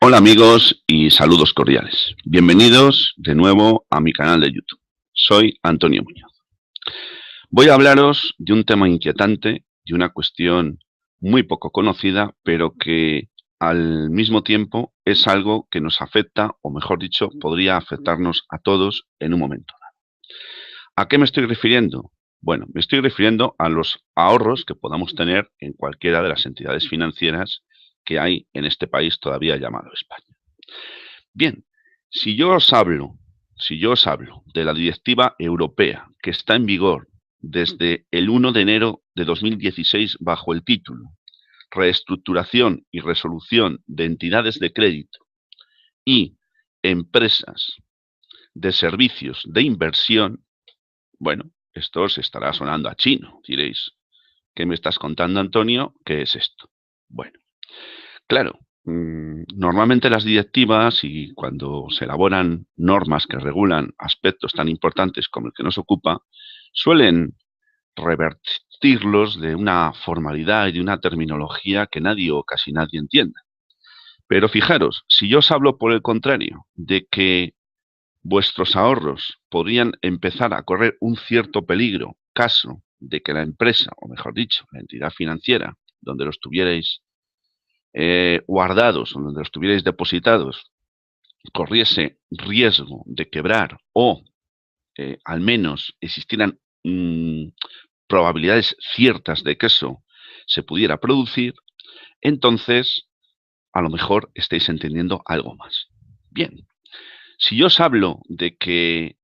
Hola amigos y saludos cordiales. Bienvenidos de nuevo a mi canal de YouTube. Soy Antonio Muñoz. Voy a hablaros de un tema inquietante, de una cuestión muy poco conocida, pero que al mismo tiempo es algo que nos afecta, o mejor dicho, podría afectarnos a todos en un momento dado. ¿A qué me estoy refiriendo? Bueno, me estoy refiriendo a los ahorros que podamos tener en cualquiera de las entidades financieras que hay en este país todavía llamado España. Bien, si yo os hablo, si yo os hablo de la directiva europea que está en vigor desde el 1 de enero de 2016 bajo el título Reestructuración y resolución de entidades de crédito y empresas de servicios de inversión, bueno, esto os estará sonando a chino, diréis. ¿Qué me estás contando, Antonio? ¿Qué es esto? Bueno, claro, normalmente las directivas y cuando se elaboran normas que regulan aspectos tan importantes como el que nos ocupa, suelen revertirlos de una formalidad y de una terminología que nadie o casi nadie entiende. Pero fijaros, si yo os hablo por el contrario de que vuestros ahorros podrían empezar a correr un cierto peligro caso de que la empresa, o mejor dicho, la entidad financiera donde los tuvierais guardados o donde los tuvierais depositados corriese riesgo de quebrar o al menos existieran probabilidades ciertas de que eso se pudiera producir, entonces a lo mejor estáis entendiendo algo más. Bien, si yo os hablo de que,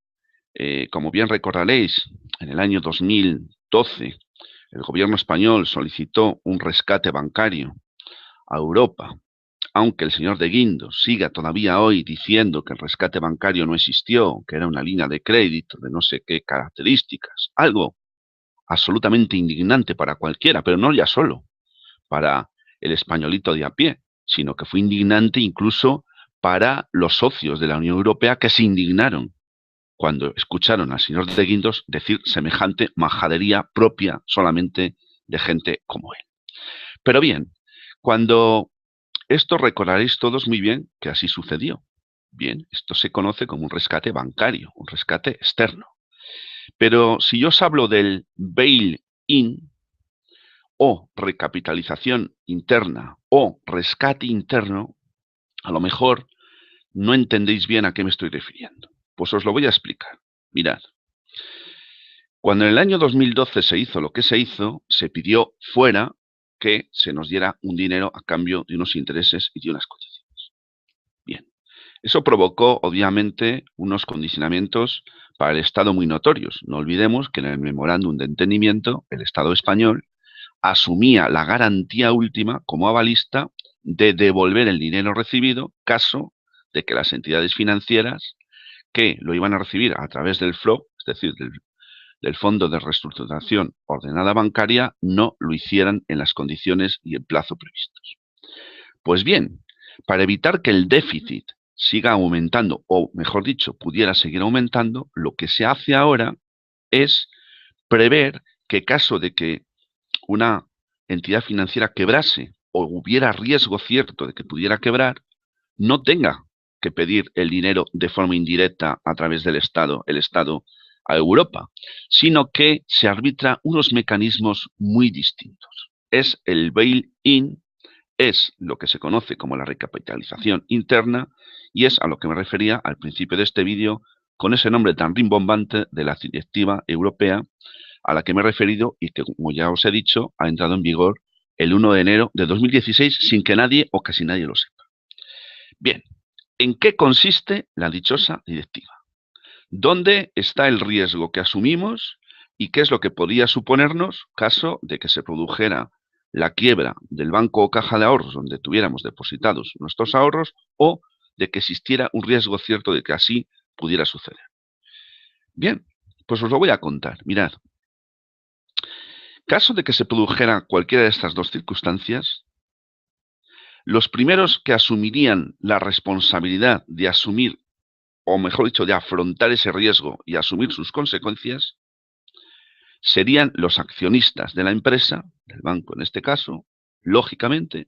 como bien recordaréis, en el año 2012 el gobierno español solicitó un rescate bancario a Europa, aunque el señor de Guindos siga todavía hoy diciendo que el rescate bancario no existió, que era una línea de crédito de no sé qué características, algo absolutamente indignante para cualquiera, pero no ya solo para el españolito de a pie, sino que fue indignante incluso para los socios de la Unión Europea que se indignaron cuando escucharon al señor de Guindos decir semejante majadería propia solamente de gente como él. Pero bien, cuando esto recordaréis todos muy bien que así sucedió. Bien, esto se conoce como un rescate bancario, un rescate externo. Pero si yo os hablo del bail-in o recapitalización interna o rescate interno, a lo mejor no entendéis bien a qué me estoy refiriendo. Pues os lo voy a explicar. Mirad, cuando en el año 2012 se hizo lo que se hizo, se pidió fuera que se nos diera un dinero a cambio de unos intereses y de unas condiciones. Bien, eso provocó, obviamente, unos condicionamientos para el Estado muy notorios. No olvidemos que en el memorándum de entendimiento, el Estado español asumía la garantía última como avalista de devolver el dinero recibido caso de que las entidades financieras que lo iban a recibir a través del FLO, es decir, del Fondo de Reestructuración Ordenada Bancaria, no lo hicieran en las condiciones y el plazo previstos. Pues bien, para evitar que el déficit siga aumentando, o mejor dicho, pudiera seguir aumentando, lo que se hace ahora es prever que caso de que una entidad financiera quebrase o hubiera riesgo cierto de que pudiera quebrar, no tenga que pedir el dinero de forma indirecta a través del Estado, el Estado a Europa, sino que se arbitra unos mecanismos muy distintos. Es el bail-in, es lo que se conoce como la recapitalización interna y es a lo que me refería al principio de este vídeo con ese nombre tan rimbombante de la directiva europea a la que me he referido y que, como ya os he dicho, ha entrado en vigor el 1 de enero de 2016 sin que nadie o casi nadie lo sepa. Bien, ¿en qué consiste la dichosa directiva? ¿Dónde está el riesgo que asumimos y qué es lo que podría suponernos caso de que se produjera la quiebra del banco o caja de ahorros donde tuviéramos depositados nuestros ahorros o de que existiera un riesgo cierto de que así pudiera suceder? Bien, pues os lo voy a contar. Mirad, caso de que se produjera cualquiera de estas dos circunstancias, los primeros que asumirían la responsabilidad de asumir, o mejor dicho, de afrontar ese riesgo y asumir sus consecuencias, serían los accionistas de la empresa, del banco en este caso, lógicamente,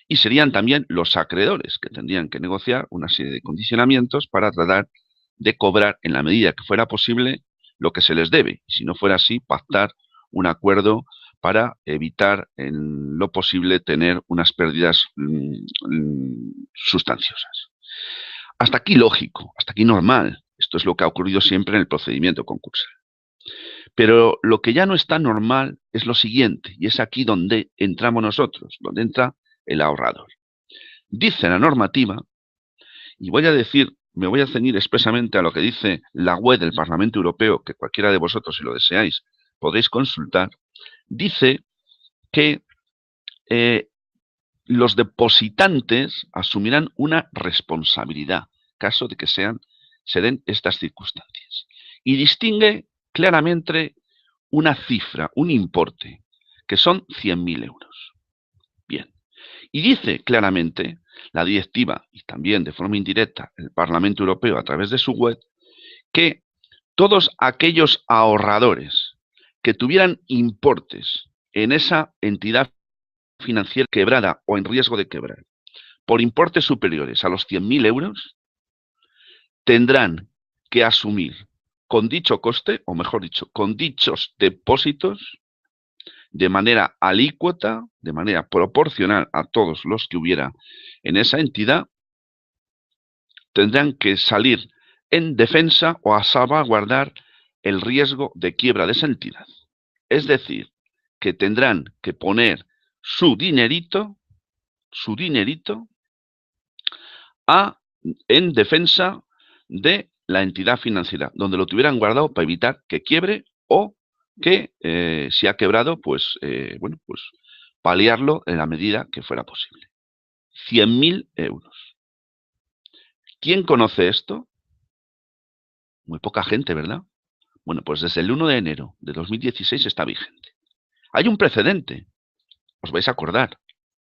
Y serían también los acreedores, que tendrían que negociar una serie de condicionamientos para tratar de cobrar en la medida que fuera posible lo que se les debe. Y si no fuera así, pactar un acuerdo para evitar en lo posible tener unas pérdidas sustanciosas. Hasta aquí lógico, hasta aquí normal. Esto es lo que ha ocurrido siempre en el procedimiento concursal. Pero lo que ya no está normal es lo siguiente, y es aquí donde entramos nosotros, donde entra el ahorrador. Dice la normativa, y me voy a ceñir expresamente a lo que dice la web del Parlamento Europeo, que cualquiera de vosotros, si lo deseáis, podréis consultar, dice que los depositantes asumirán una responsabilidad, caso de que se den estas circunstancias. Y distingue claramente una cifra, un importe, que son 100.000 euros. Bien. Y dice claramente la directiva, y también de forma indirecta el Parlamento Europeo a través de su web, que todos aquellos ahorradores que tuvieran importes en esa entidad financiera quebrada o en riesgo de quebrar por importes superiores a los 100.000 euros, tendrán que asumir con dicho coste, o mejor dicho, con dichos depósitos, de manera alícuota, de manera proporcional a todos los que hubiera en esa entidad, tendrán que salir en defensa o a salvaguardar el riesgo de quiebra de esa entidad. Es decir, que tendrán que poner su dinerito en defensa de la entidad financiera, donde lo tuvieran guardado para evitar que quiebre o que si ha quebrado, pues paliarlo en la medida que fuera posible. 100.000 euros. ¿Quién conoce esto? Muy poca gente, ¿verdad? Bueno, pues desde el 1 de enero de 2016 está vigente. Hay un precedente, os vais a acordar,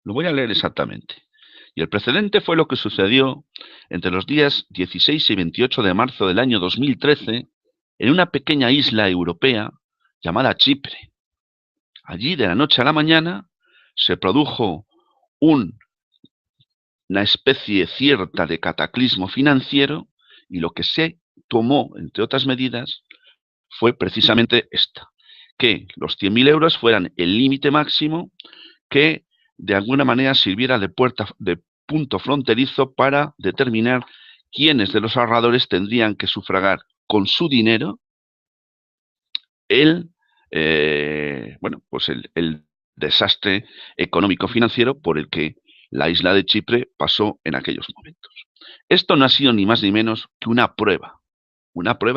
lo voy a leer exactamente. Y el precedente fue lo que sucedió entre los días 16 y 28 de marzo del año 2013 en una pequeña isla europea llamada Chipre. Allí, de la noche a la mañana, se produjo una especie cierta de cataclismo financiero y lo que se tomó, entre otras medidas, fue precisamente esta, que los 100.000 euros fueran el límite máximo que de alguna manera sirviera de punto fronterizo para determinar quiénes de los ahorradores tendrían que sufragar con su dinero el desastre económico-financiero por el que la isla de Chipre pasó en aquellos momentos. Esto no ha sido ni más ni menos que una prueba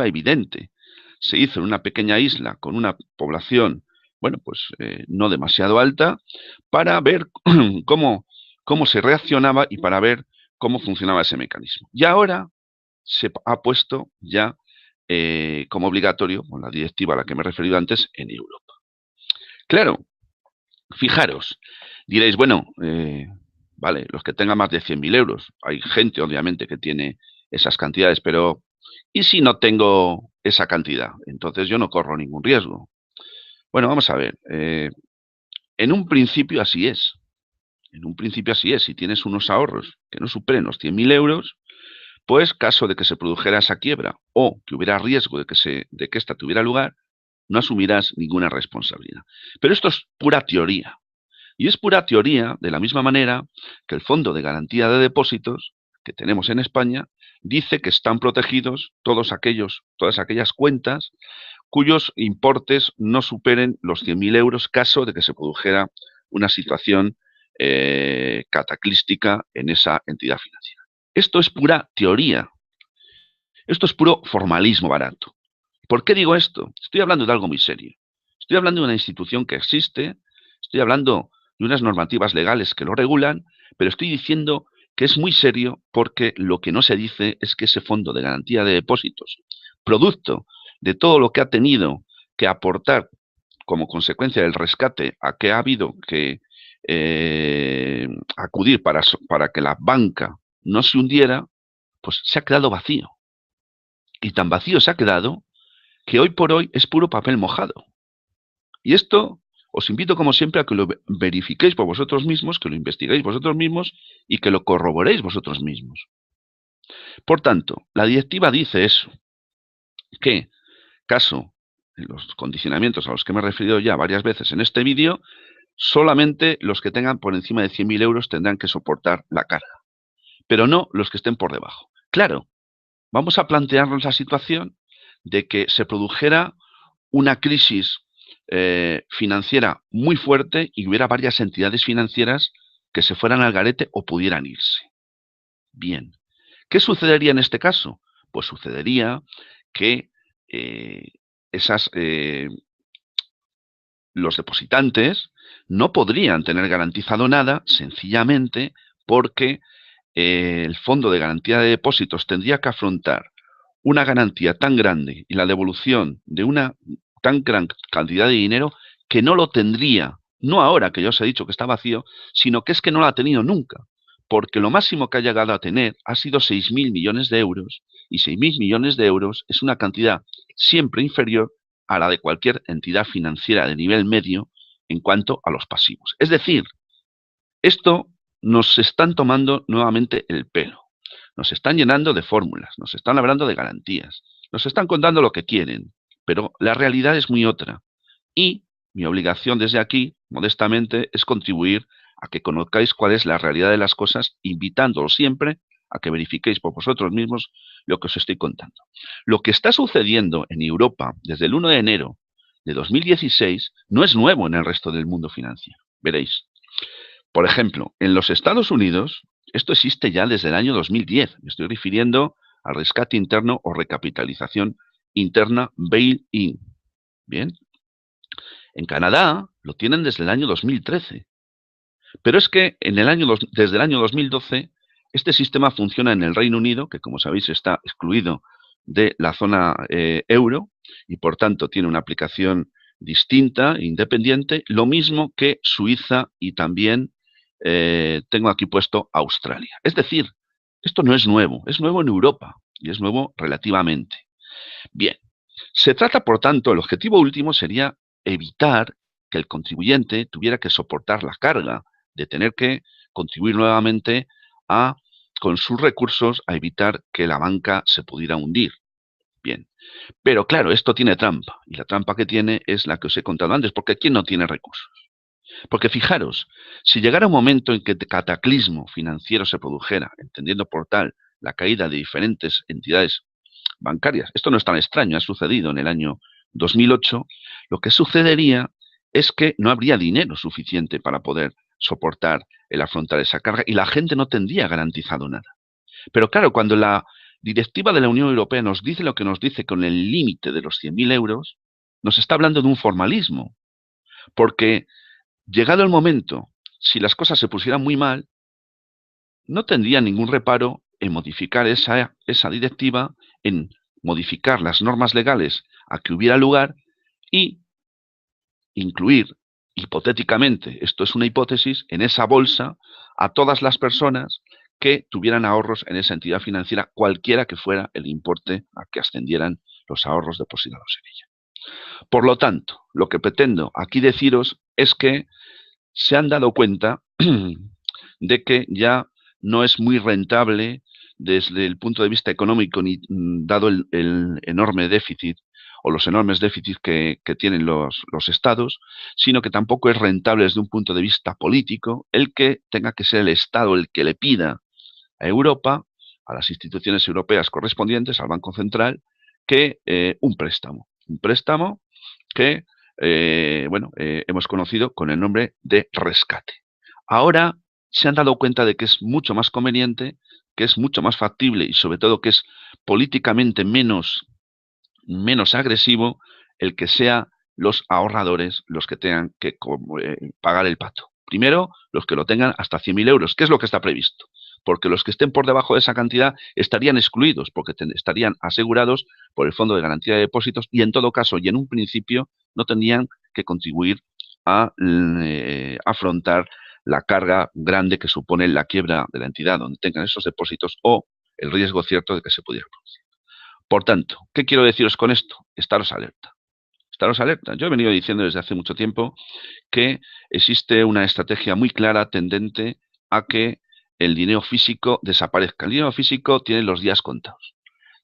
evidente. Se hizo en una pequeña isla con una población, no demasiado alta, para ver cómo se reaccionaba y para ver cómo funcionaba ese mecanismo. Y ahora se ha puesto ya como obligatorio, con la directiva a la que me he referido antes, en Europa. Claro, fijaros, diréis, vale, los que tengan más de 100.000 euros, hay gente obviamente que tiene esas cantidades, pero ¿y si no tengo esa cantidad? Entonces yo no corro ningún riesgo. Bueno, vamos a ver, en un principio así es. En un principio así es. Si tienes unos ahorros que no superen los 100.000 euros, pues caso de que se produjera esa quiebra o que hubiera riesgo de que esta tuviera lugar, no asumirás ninguna responsabilidad. Pero esto es pura teoría. Y es pura teoría de la misma manera que el Fondo de Garantía de Depósitos que tenemos en España dice que están protegidos todas aquellas cuentas cuyos importes no superen los 100.000 euros caso de que se produjera una situación cataclística en esa entidad financiera. Esto es pura teoría. Esto es puro formalismo barato. ¿Por qué digo esto? Estoy hablando de algo muy serio. Estoy hablando de una institución que existe, estoy hablando de unas normativas legales que lo regulan, pero estoy diciendo que es muy serio porque lo que no se dice es que ese fondo de garantía de depósitos, producto de todo lo que ha tenido que aportar como consecuencia del rescate a que ha habido que acudir para que la banca no se hundiera, pues se ha quedado vacío. Y tan vacío se ha quedado que hoy por hoy es puro papel mojado. Y esto os invito, como siempre, a que lo verifiquéis por vosotros mismos, que lo investiguéis vosotros mismos y que lo corroboréis vosotros mismos. Por tanto, la directiva dice eso, que caso en los condicionamientos a los que me he referido ya varias veces en este vídeo, solamente los que tengan por encima de 100.000 euros tendrán que soportar la carga, pero no los que estén por debajo. Claro, vamos a plantearnos la situación de que se produjera una crisis financiera muy fuerte y hubiera varias entidades financieras que se fueran al garete o pudieran irse. Bien, ¿qué sucedería en este caso? Pues sucedería que los depositantes no podrían tener garantizado nada, sencillamente porque el Fondo de Garantía de Depósitos tendría que afrontar una garantía tan grande y la devolución de una tan gran cantidad de dinero que no lo tendría, no ahora que ya os he dicho que está vacío, sino que es que no lo ha tenido nunca, porque lo máximo que ha llegado a tener ha sido 6.000 millones de euros, y 6.000 millones de euros es una cantidad siempre inferior a la de cualquier entidad financiera de nivel medio en cuanto a los pasivos. Es decir, esto nos están tomando nuevamente el pelo. Nos están llenando de fórmulas, nos están hablando de garantías, nos están contando lo que quieren, pero la realidad es muy otra. Y mi obligación desde aquí, modestamente, es contribuir a que conozcáis cuál es la realidad de las cosas, invitándoos siempre a que verifiquéis por vosotros mismos lo que os estoy contando. Lo que está sucediendo en Europa desde el 1 de enero de 2016 no es nuevo en el resto del mundo financiero. Veréis. Por ejemplo, en los Estados Unidos, esto existe ya desde el año 2010. Me estoy refiriendo al rescate interno o recapitalización interna bail-in. Bien. En Canadá lo tienen desde el año 2013. Pero es que desde el año 2012 este sistema funciona en el Reino Unido, que como sabéis está excluido de la zona euro y por tanto tiene una aplicación distinta, independiente, lo mismo que Suiza y también tengo aquí puesto Australia. Es decir, esto no es nuevo en Europa y es nuevo relativamente. Bien, se trata, por tanto, el objetivo último sería evitar que el contribuyente tuviera que soportar la carga de tener que contribuir nuevamente con sus recursos a evitar que la banca se pudiera hundir. Bien, pero claro, esto tiene trampa, y la trampa que tiene es la que os he contado antes, porque ¿quién no tiene recursos? Porque fijaros, si llegara un momento en que el cataclismo financiero se produjera, entendiendo por tal la caída de diferentes entidades bancarias, esto no es tan extraño, ha sucedido en el año 2008, lo que sucedería es que no habría dinero suficiente para poder soportar el afrontar esa carga y la gente no tendría garantizado nada. Pero claro, cuando la directiva de la Unión Europea nos dice lo que nos dice con el límite de los 100.000 euros, nos está hablando de un formalismo, porque llegado el momento, si las cosas se pusieran muy mal, no tendría ningún reparo en modificar esa directiva, en modificar las normas legales a que hubiera lugar y incluir hipotéticamente, esto es una hipótesis, en esa bolsa a todas las personas que tuvieran ahorros en esa entidad financiera, cualquiera que fuera el importe a que ascendieran los ahorros depositados en ella. Por lo tanto, lo que pretendo aquí deciros es que se han dado cuenta de que ya no es muy rentable desde el punto de vista económico, ni dado el enorme déficit o los enormes déficits que tienen los estados, sino que tampoco es rentable desde un punto de vista político el que tenga que ser el Estado el que le pida a Europa, a las instituciones europeas correspondientes, al Banco Central, que un préstamo que hemos conocido con el nombre de rescate. Ahora se han dado cuenta de que es mucho más conveniente, que es mucho más factible y sobre todo que es políticamente menos agresivo el que sea los ahorradores los que tengan que pagar el pato. Primero, los que lo tengan hasta 100.000 euros, que es lo que está previsto, porque los que estén por debajo de esa cantidad estarían excluidos, porque estarían asegurados por el Fondo de Garantía de Depósitos y en todo caso y en un principio no tendrían que contribuir a afrontar la carga grande que supone la quiebra de la entidad donde tengan esos depósitos o el riesgo cierto de que se pudiera producir. Por tanto, ¿qué quiero deciros con esto? Estaros alerta. estaros alerta. Yo he venido diciendo desde hace mucho tiempo que existe una estrategia muy clara tendente a que el dinero físico desaparezca. El dinero físico tiene los días contados.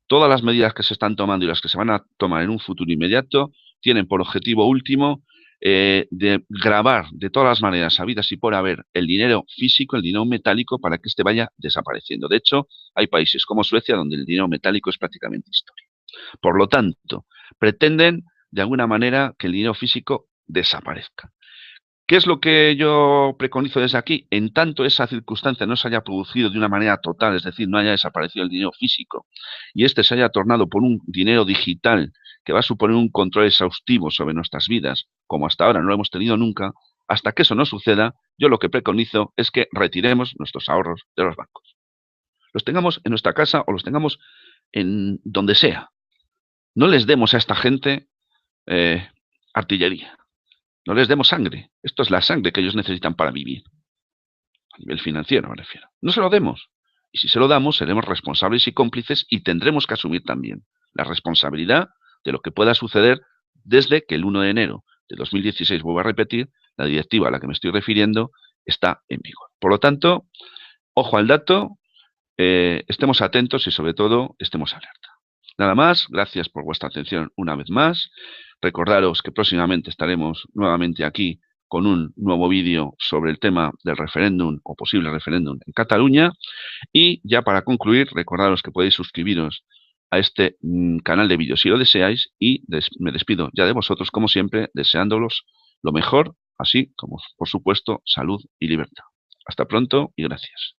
Todas las medidas que se están tomando y las que se van a tomar en un futuro inmediato tienen por objetivo último de grabar de todas las maneras habidas y por haber el dinero físico, el dinero metálico, para que éste vaya desapareciendo. De hecho, hay países como Suecia donde el dinero metálico es prácticamente historia. Por lo tanto, pretenden de alguna manera que el dinero físico desaparezca. ¿Qué es lo que yo preconizo desde aquí? En tanto esa circunstancia no se haya producido de una manera total, es decir, no haya desaparecido el dinero físico y este se haya tornado por un dinero digital que va a suponer un control exhaustivo sobre nuestras vidas, como hasta ahora no lo hemos tenido nunca, hasta que eso no suceda, yo lo que preconizo es que retiremos nuestros ahorros de los bancos. Los tengamos en nuestra casa o los tengamos en donde sea. No les demos a esta gente artillería. No les demos sangre. Esto es la sangre que ellos necesitan para vivir. A nivel financiero me refiero. No se lo demos. Y si se lo damos, seremos responsables y cómplices y tendremos que asumir también la responsabilidad de lo que pueda suceder desde que el 1 de enero de 2016, vuelvo a repetir, la directiva a la que me estoy refiriendo está en vigor. Por lo tanto, ojo al dato, estemos atentos y sobre todo estemos alerta. Nada más, gracias por vuestra atención una vez más. Recordaros que próximamente estaremos nuevamente aquí con un nuevo vídeo sobre el tema del referéndum o posible referéndum en Cataluña. Y ya para concluir, recordaros que podéis suscribiros a este canal de vídeos si lo deseáis y me despido ya de vosotros como siempre, deseándolos lo mejor, así como por supuesto salud y libertad. Hasta pronto y gracias.